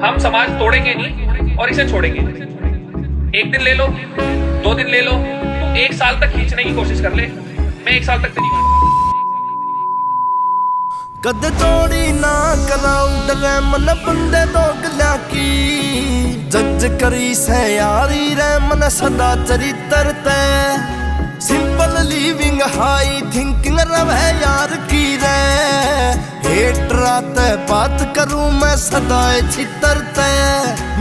हम समाज तोड़ेंगे नहीं और इसे छोड़ेंगे। एक दिन ले लो, 2 दिन ले लो, तू 1 साल तक खींचने की कोशिश कर ले, मैं 1 साल तक तेरी कद तोड़ी ना कराऊ डरे मन बंदे तो गल्या की जज करी से यारी रे मन सदा चरित्र ते सिंपल लिविंग हाई थिंकिंग रवे यार की रे हेट रात बात करूं मैं सदा छितरते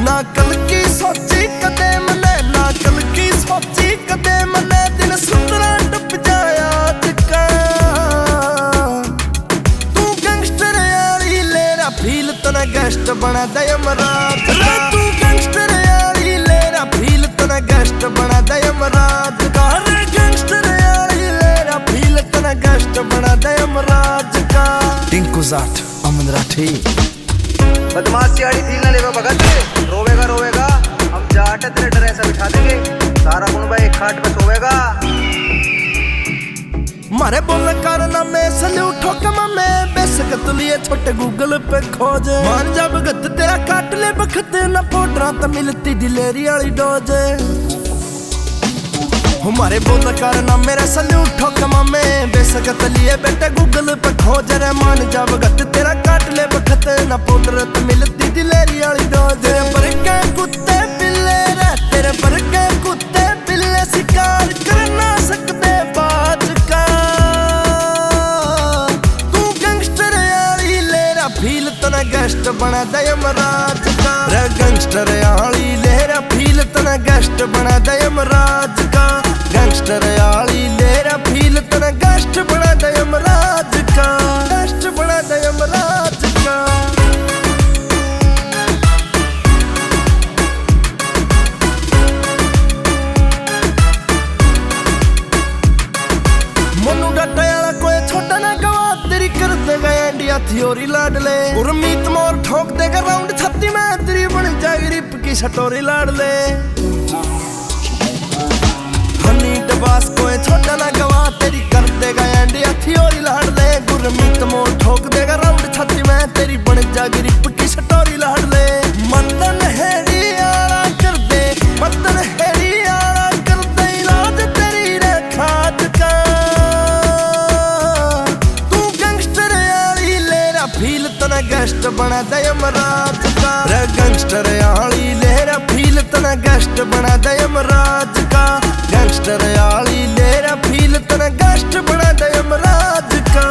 ना कल की सोची कदे मने ना कल की सोची कदे मने दिन सुंदरा डूब जाया का तू गैंगस्टर यारी लेरा फील तना गेस्ट बना दे यमराज का तू गैंगस्टर यारी लेरा फील तना गेस्ट बना दे यमराज का रे गैंगस्टर यारी लेरा फील तना गेस्ट बना दे यमराज का टिंकू जाट अमन राठी बदमाश यारी फील ना लेवा भगत रोवेगा रोवेगा हम जाट तेरे ड्रेस बिठा देंगे सारा कुनबा एक खाट पे सोवेगा मारे बोल करना मैं सल्यूट ठोकमा में बेसक तुलिए छोटे गूगल पे खोज मान जा भगत तेरा काट ले बखत ना पोडरा तो मिलती दिलेरी वाली डोज हमारे बोल करना मेरा सल्यूट ठोकमा में बेसक तुलिए बेटे गूगल पे खोज रे मान जा भगत तेरा काट ले बखत ना पोडरा तो मिलती दिलेरी वाली डोज तेरे पर के कुत्ते बिल्ले रे तेरे पर के कुत्ते बिल्ले शिकार कर ना सकते बाज का फील तना गेस्ट बना दे यमराज का रे गैंगस्टर आली लेरा फील तना गेस्ट बना दे यमराज का गैंगस्टर आली लेरा फील तना गेस्ट बना दे यमराज का गेस्ट बना दे यमराज का मनु डाटा वाला कोई छोटा ना गवा तेरी कर देगा इंडिया थ्योरी लाडले उर्मीत मोर ठोक देगा राउंड 36 में तेरी बन जाएगी रिप की सटोरी लाडले हनी डबास कोई छोटा ना गवा तेरी कर देगा इंडिया थ्योरी लाडले उर्मीत मोर ठोक देगा राउंड 36 में तेरी बन जाएगी रिप की सटोरी लाडले मदन हेड़ी आला कर दे मदन हेड़ी आला कर दे इलाज तेरी रे खाद का फील तना गेस्ट बना दे यमराज का रे गैंगस्टर आली लेरा फील तना गेस्ट बना दे यमराज का गैंगस्टर आली लेरा फील तना गेस्ट बना दे यमराज का